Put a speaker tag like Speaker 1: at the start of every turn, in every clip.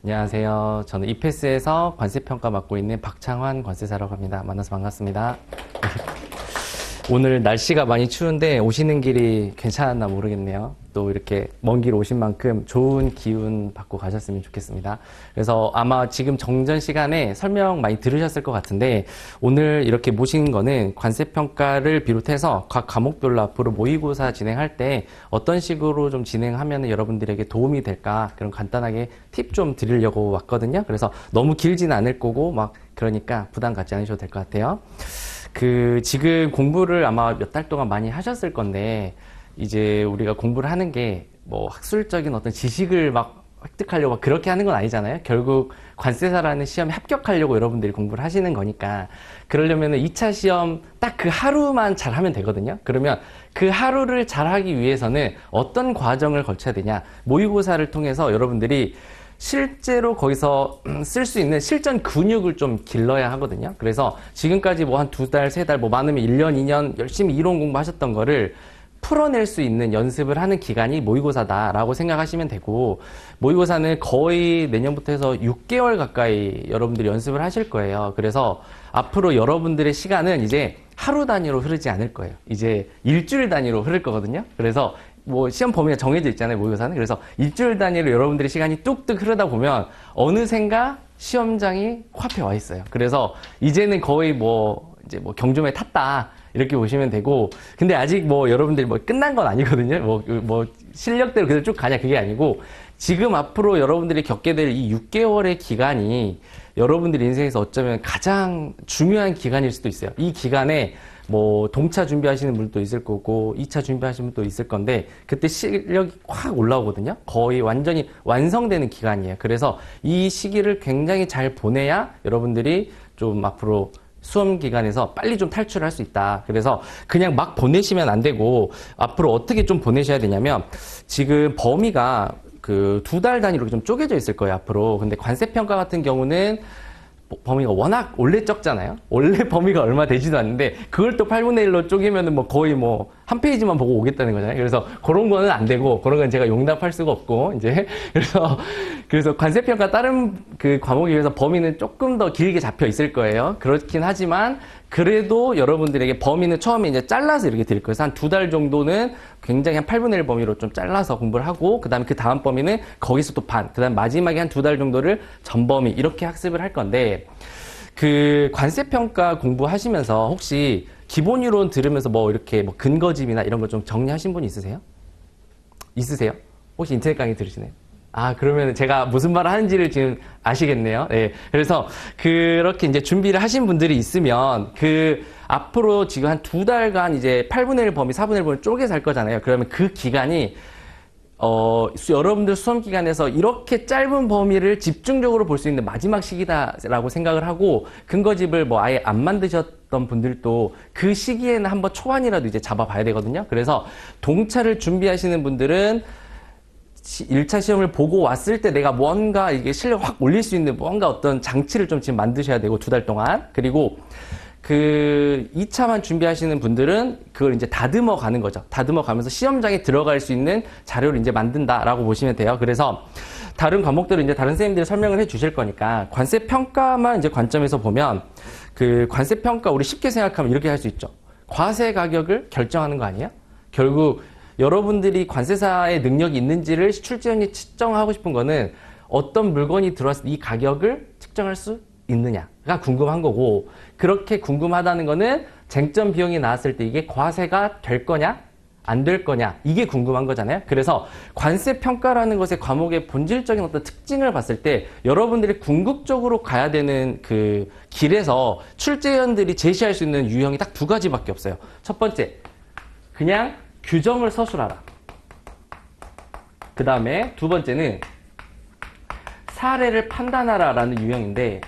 Speaker 1: 안녕하세요. 저는 이패스에서 관세평가 맡고 있는 박창환 관세사라고 합니다. 만나서 반갑습니다. 오늘 날씨가 많이 추운데 오시는 길이 괜찮았나 모르겠네요. 또 이렇게 먼 길 오신 만큼 좋은 기운 받고 가셨으면 좋겠습니다. 그래서 아마 지금 정전 시간에 설명 많이 들으셨을 것 같은데 오늘 이렇게 모신 거는 관세평가를 비롯해서 각 과목별로 앞으로 모의고사 진행할 때 어떤 식으로 좀 진행하면 여러분들에게 도움이 될까 그런 간단하게 팁 좀 드리려고 왔거든요. 그래서 너무 길지는 않을 거고 막 그러니까 부담 갖지 않으셔도 될 것 같아요. 지금 공부를 아마 몇 달 동안 많이 하셨을 건데, 이제 우리가 공부를 하는 게 뭐 학술적인 어떤 지식을 막 획득하려고 그렇게 하는 건 아니잖아요. 결국 관세사라는 시험에 합격하려고 여러분들이 공부를 하시는 거니까, 그러려면 2차 시험 딱 그 하루만 잘하면 되거든요. 그러면 그 하루를 잘하기 위해서는 어떤 과정을 거쳐야 되냐. 모의고사를 통해서 여러분들이 실제로 거기서 쓸 수 있는 실전 근육을 좀 길러야 하거든요. 그래서 지금까지 뭐 한 2달, 3달, 뭐 많으면 1년, 2년 열심히 이론 공부하셨던 거를 풀어낼 수 있는 연습을 하는 기간이 모의고사다라고 생각하시면 되고, 모의고사는 거의 내년부터 해서 6개월 가까이 여러분들이 연습을 하실 거예요. 그래서 앞으로 여러분들의 시간은 이제 하루 단위로 흐르지 않을 거예요. 이제 일주일 단위로 흐를 거거든요. 그래서 뭐 시험 범위가 정해져 있잖아요, 모의고사는. 그래서 일주일 단위로 여러분들의 시간이 뚝뚝 흐르다 보면 어느샌가 시험장이 코앞에 와 있어요. 그래서 이제는 거의 이제 경주마에 탔다 이렇게 보시면 되고, 근데 아직 뭐 여러분들이 뭐 끝난 건 아니거든요. 실력대로 그대로 쭉 가냐 그게 아니고, 지금 앞으로 여러분들이 겪게 될 이 6개월의 기간이 여러분들 인생에서 어쩌면 가장 중요한 기간일 수도 있어요. 이 기간에 뭐 동차 준비하시는 분도 있을 거고 2차 준비하시는 분도 있을 건데, 그때 실력이 확 올라오거든요. 거의 완전히 완성되는 기간이에요. 그래서 이 시기를 굉장히 잘 보내야 여러분들이 좀 앞으로 수험 기간에서 빨리 좀 탈출할 수 있다. 그래서 그냥 막 보내시면 안 되고, 앞으로 어떻게 좀 보내셔야 되냐면, 지금 범위가 2달 단위로 좀 쪼개져 있을 거예요, 앞으로. 근데 관세평가 같은 경우는 범위가 워낙 원래 적잖아요. 원래 범위가 얼마 되지도 않는데 그걸 또 8분의 1로 쪼개면은 거의 한 페이지만 보고 오겠다는 거잖아요. 그래서 그런 거는 안 되고, 그런 건 제가 용납할 수가 없고, 이제 그래서 관세평가 다른 과목에 비해서 범위는 조금 더 길게 잡혀 있을 거예요. 그렇긴 하지만 그래도 여러분들에게 범위는 처음에 이제 잘라서 이렇게 드릴 거예요. 한 2달 정도는 굉장히 한 8분의 1 범위로 좀 잘라서 공부를 하고, 그 다음 범위는 거기서 또 반, 그 다음 마지막에 한 2달 정도를 전범위 이렇게 학습을 할 건데, 관세평가 공부하시면서 혹시 기본 이론 들으면서 이렇게 근거집이나 이런 거 좀 정리하신 분 있으세요? 있으세요? 혹시 인터넷 강의 들으시나요? 그러면 제가 무슨 말을 하는지를 지금 아시겠네요. 네. 그래서 그렇게 이제 준비를 하신 분들이 있으면 앞으로 지금 한 2달간 이제 8분의 1 범위, 4분의 1 범위 쪼개서 할 거잖아요. 그러면 그 기간이 여러분들 수험 기간에서 이렇게 짧은 범위를 집중적으로 볼 수 있는 마지막 시기다라고 생각을 하고, 근거집을 아예 안 만드셨던 분들도 그 시기에는 한번 초반이라도 이제 잡아봐야 되거든요. 그래서 동차를 준비하시는 분들은 1차 시험을 보고 왔을 때 내가 뭔가 이게 실력 확 올릴 수 있는 뭔가 어떤 장치를 좀 지금 만드셔야 되고, 2달 동안. 그리고 2차만 준비하시는 분들은 그걸 이제 다듬어 가는 거죠. 다듬어 가면서 시험장에 들어갈 수 있는 자료를 이제 만든다라고 보시면 돼요. 그래서 다른 과목들은 이제 다른 선생님들이 설명을 해 주실 거니까, 관세평가만 이제 관점에서 보면, 관세평가 우리 쉽게 생각하면 이렇게 할 수 있죠. 과세 가격을 결정하는 거 아니에요? 결국 여러분들이 관세사의 능력이 있는지를 출제원이 측정하고 싶은 거는 어떤 물건이 들어왔을 때 이 가격을 측정할 수 있느냐가 궁금한 거고, 그렇게 궁금하다는 거는 쟁점 비용이 나왔을 때 이게 과세가 될 거냐 안 될 거냐, 이게 궁금한 거잖아요. 그래서 관세평가라는 것의 과목의 본질적인 어떤 특징을 봤을 때 여러분들이 궁극적으로 가야 되는 길에서 출제원들이 제시할 수 있는 유형이 딱 2가지밖에 없어요. 첫 번째, 그냥 규정을 서술하라. 그 다음에 2번째는 사례를 판단하라 라는 유형인데,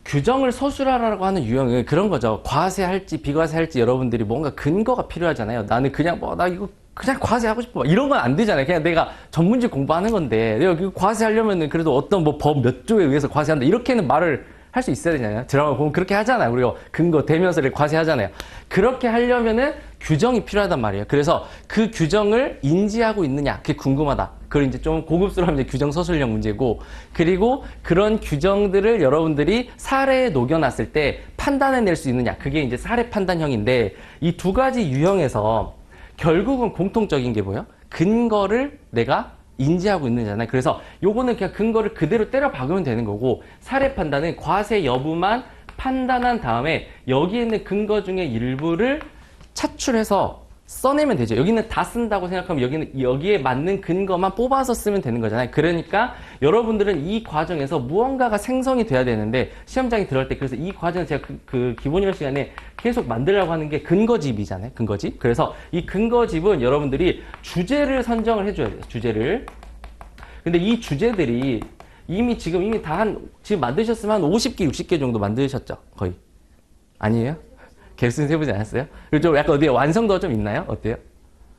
Speaker 1: 규정을 서술하라고 하는 유형은 그런 거죠. 과세할지 비과세할지 여러분들이 뭔가 근거가 필요하잖아요. 나는 그냥 나 이거 그냥 과세하고 싶어, 이런 건 안 되잖아요. 그냥 내가 전문직 공부하는 건데 내가 과세하려면은 그래도 어떤 법 몇 조에 의해서 과세한다 이렇게는 말을 할 수 있어야 되잖아요. 드라마 보면 그렇게 하잖아요. 우리가 근거 대면서를 과세하잖아요. 그렇게 하려면은 규정이 필요하단 말이에요. 그래서 그 규정을 인지하고 있느냐, 그게 궁금하다. 그걸 이제 좀 고급스러운 이제 규정 서술형 문제고, 그리고 그런 규정들을 여러분들이 사례에 녹여놨을 때 판단해낼 수 있느냐, 그게 이제 사례 판단형인데, 이 두 가지 유형에서 결국은 공통적인 게 뭐예요? 근거를 내가 인지하고 있느냐잖아요. 그래서 요거는 그냥 근거를 그대로 때려 박으면 되는 거고, 사례 판단은 과세 여부만 판단한 다음에 여기에 있는 근거 중에 일부를 차출해서 써내면 되죠. 여기는 다 쓴다고 생각하면 여기는 여기에 맞는 근거만 뽑아서 쓰면 되는 거잖아요. 그러니까 여러분들은 이 과정에서 무언가가 생성이 돼야 되는데, 시험장에 들어갈 때 그래서 이 과정을 제가 그 기본이론 시간에 계속 만들려고 하는 게 근거집이잖아요. 근거집. 그래서 이 근거집은 여러분들이 주제를 선정을 해줘야 돼요. 주제를. 근데 이 주제들이 이미 다 지금 만드셨으면 한 50개, 60개 정도 만드셨죠? 거의. 아니에요? 개수는 세보지 않았어요? 그리고 좀 약간 어디에 완성도가 좀 있나요? 어때요?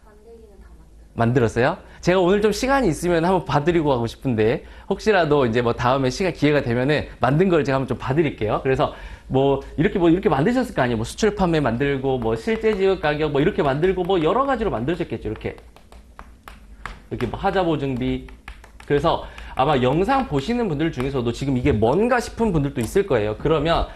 Speaker 2: 만들기는 다
Speaker 1: 만들었어요? 제가 오늘 좀 시간이 있으면 한번 봐드리고 가고 싶은데, 혹시라도 이제 뭐 다음에 기회가 되면은 만든 걸 제가 한번 좀 봐드릴게요. 그래서 뭐 이렇게 만드셨을 거 아니에요? 뭐 수출 판매 만들고, 뭐 실제 지급 가격 뭐 이렇게 만들고, 뭐 여러 가지로 만드셨겠죠. 이렇게 뭐 하자 보증비. 그래서 아마 영상 보시는 분들 중에서도 지금 이게 뭔가 싶은 분들도 있을 거예요. 그러면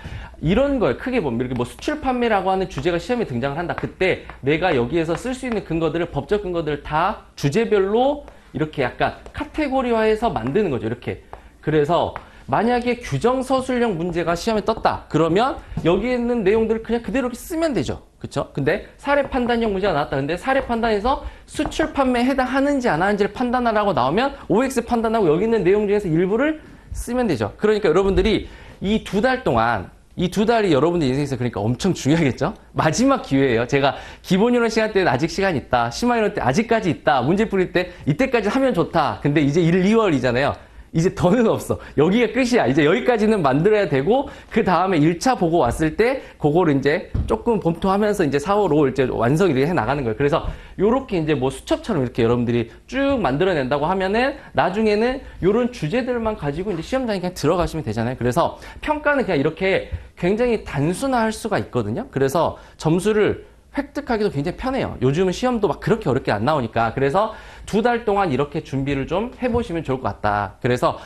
Speaker 1: 이런 걸 크게 보면 이렇게 뭐 수출 판매라고 하는 주제가 시험에 등장을 한다. 그때 내가 여기에서 쓸 수 있는 근거들을, 법적 근거들을 다 주제별로 이렇게 약간 카테고리화해서 만드는 거죠. 이렇게. 그래서 만약에 규정서술형 문제가 시험에 떴다. 그러면 여기에 있는 내용들을 그냥 그대로 이렇게 쓰면 되죠. 그쵸? 근데 사례 판단형 문제가 나왔다. 근데 사례 판단에서 수출 판매에 해당하는지 안 하는지를 판단하라고 나오면 OX 판단하고 여기 있는 내용 중에서 일부를 쓰면 되죠. 그러니까 여러분들이 이 두 달 동안, 이 두 달이 여러분들 인생에서 그러니까 엄청 중요하겠죠? 마지막 기회예요. 제가 기본이론 시간 때는 아직 시간 있다. 심화이론 때 아직까지 있다. 문제 풀릴 때 이때까지 하면 좋다. 근데 이제 1, 2월이잖아요. 이제 더는 없어. 여기가 끝이야. 이제 여기까지는 만들어야 되고, 그 다음에 1차 보고 왔을 때, 그거를 이제 조금 검토하면서 이제 4월, 5월 이제 완성을 해 나가는 거예요. 그래서 요렇게 이제 뭐 수첩처럼 이렇게 여러분들이 쭉 만들어낸다고 하면은, 나중에는 요런 주제들만 가지고 이제 시험장에 그냥 들어가시면 되잖아요. 그래서 평가는 그냥 이렇게 굉장히 단순화할 수가 있거든요. 그래서 점수를 획득하기도 굉장히 편해요. 요즘은 시험도 막 그렇게 어렵게 안 나오니까. 그래서 두 달 동안 이렇게 준비를 좀 해보시면 좋을 것 같다. 그래서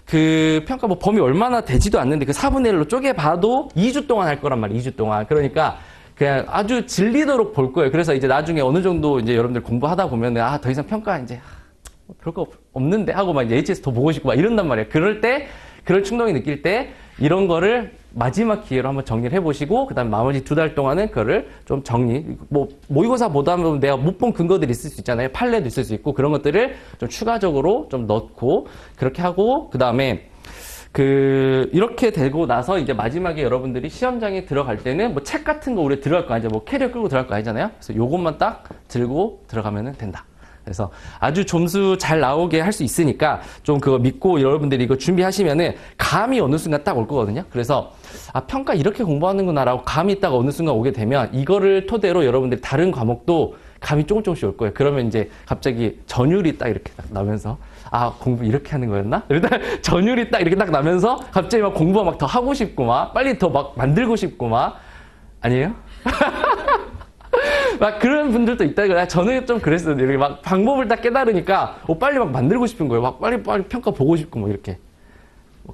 Speaker 1: 그 평가 뭐 범위 얼마나 되지도 않는데 그 4분의 1로 쪼개봐도 2주 동안 할 거란 말이에요. 2주 동안. 그러니까 그냥 아주 질리도록 볼 거예요. 그래서 이제 나중에 어느 정도 이제 여러분들 공부하다 보면은 더 이상 평가 이제 별거 없는데 하고 막 이제 HS 더 보고 싶고 막 이런단 말이에요. 그럴 때, 그런 충동이 느낄 때 이런 거를 마지막 기회로 한번 정리를 해보시고, 그 다음에 나머지 두 달 동안은 그거를 좀 뭐, 모의고사 보다 보면 내가 못 본 근거들이 있을 수 있잖아요. 판례도 있을 수 있고, 그런 것들을 좀 추가적으로 좀 넣고, 그렇게 하고, 그 다음에, 이렇게 되고 나서 이제 마지막에 여러분들이 시험장에 들어갈 때는 뭐 책 같은 거 우리 들어갈 거 아니죠. 뭐 캐리어 끌고 들어갈 거 아니잖아요. 그래서 요것만 딱 들고 들어가면 된다. 그래서 아주 점수 잘 나오게 할 수 있으니까 좀 그거 믿고 여러분들이 이거 준비하시면은 감이 어느 순간 딱 올 거거든요. 그래서 평가 이렇게 공부하는구나라고 감이 딱 어느 순간 오게 되면 이거를 토대로 여러분들이 다른 과목도 감이 조금씩 올 거예요. 그러면 이제 갑자기 전율이 딱 이렇게 딱 나면서 공부 이렇게 하는 거였나? 일단 전율이 딱 이렇게 딱 나면서 갑자기 막 공부가 막 더 하고 싶고 막 빨리 더 막 만들고 싶고 막 아니에요? 막 그런 분들도 있다 이거야. 저는 좀 그랬어요. 이렇게 막 방법을 딱 깨달으니까 빨리 막 만들고 싶은 거예요. 막 빨리 평가 보고 싶고 뭐 이렇게.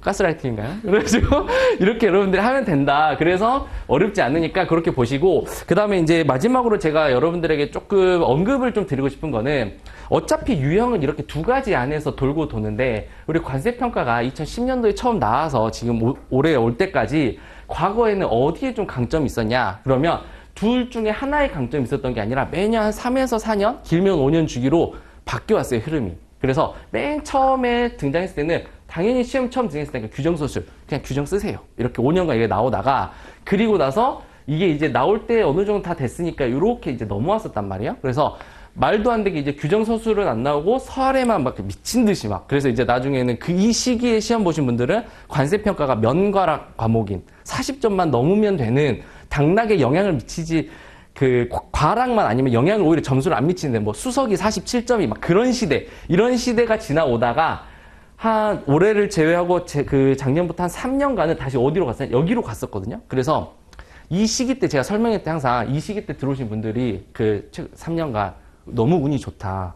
Speaker 1: 가스라이팅인가요? 그래가지고 이렇게 여러분들이 하면 된다. 그래서 어렵지 않으니까 그렇게 보시고, 그 다음에 이제 마지막으로 제가 여러분들에게 조금 언급을 좀 드리고 싶은 거는, 어차피 유형은 이렇게 두 가지 안에서 돌고 도는데, 우리 관세평가가 2010년도에 처음 나와서 지금 올해 올 때까지 과거에는 어디에 좀 강점이 있었냐? 그러면 둘 중에 하나의 강점이 있었던 게 아니라 매년 한 3에서 4년, 길면 5년 주기로 바뀌어왔어요, 흐름이. 그래서 맨 처음에 등장했을 때는 당연히 시험 처음 등장했을 때는 규정서술, 그냥 규정 쓰세요. 이렇게 5년간 이게 나오다가, 그리고 나서 이게 이제 나올 때 어느 정도 다 됐으니까 이렇게 이제 넘어왔었단 말이에요. 그래서 말도 안 되게 이제 규정서술은 안 나오고 서술에만 막 미친 듯이 막. 그래서 이제 나중에는 이 시기에 시험 보신 분들은 관세평가가 면과락 과목인 40점만 넘으면 되는, 당락에 영향을 미치지 과락만 아니면 영향을 오히려 점수를 안 미치는데 뭐 수석이 47점이 막 그런 시대, 이런 시대가 지나오다가 한 올해를 제외하고 작년부터 한 3년간은 다시 어디로 갔어요? 여기로 갔었거든요. 그래서 이 시기 때 제가 설명할 때 항상 이 시기 때 들어오신 분들이 그 3년간 너무 운이 좋다.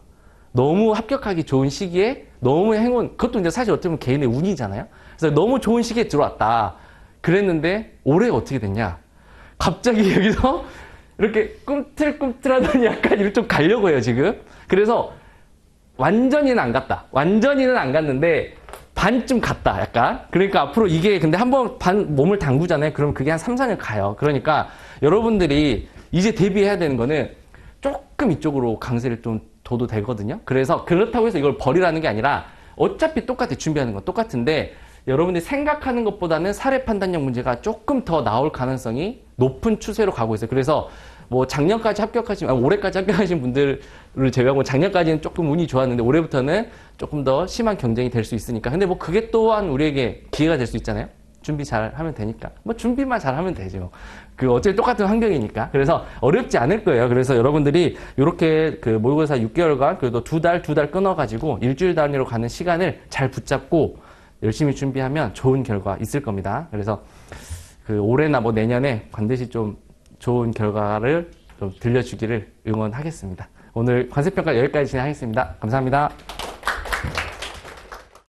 Speaker 1: 너무 합격하기 좋은 시기에 너무 행운, 그것도 이제 사실 어떻게 보면 개인의 운이잖아요. 그래서 너무 좋은 시기에 들어왔다. 그랬는데 올해가 어떻게 됐냐? 갑자기 여기서 이렇게 꿈틀꿈틀하더니 약간 이렇게 좀 가려고 해요, 지금. 그래서 완전히는 안 갔다. 완전히는 안 갔는데 반쯤 갔다, 약간. 그러니까 앞으로 이게 근데 한번 몸을 담그잖아요. 그럼 그게 한 3, 4년 가요. 그러니까 여러분들이 이제 대비해야 되는 거는 조금 이쪽으로 강세를 좀 둬도 되거든요. 그래서 그렇다고 해서 이걸 버리라는 게 아니라 어차피 똑같아. 준비하는 건 똑같은데 여러분들이 생각하는 것보다는 사례 판단력 문제가 조금 더 나올 가능성이 높은 추세로 가고 있어요. 그래서 뭐 작년까지 올해까지 합격하신 분들을 제외하고 작년까지는 조금 운이 좋았는데 올해부터는 조금 더 심한 경쟁이 될 수 있으니까. 근데 뭐 그게 또한 우리에게 기회가 될 수 있잖아요. 준비 잘 하면 되니까. 뭐 준비만 잘 하면 되죠. 그 어차피 똑같은 환경이니까. 그래서 어렵지 않을 거예요. 그래서 여러분들이 이렇게 그 모의고사 6개월간 그래도 두 달 끊어가지고 일주일 단위로 가는 시간을 잘 붙잡고 열심히 준비하면 좋은 결과 있을 겁니다. 그래서 그 올해나 뭐 내년에 반드시 좀 좋은 결과를 좀 들려주기를 응원하겠습니다. 오늘 관세평가 여기까지 진행하겠습니다. 감사합니다.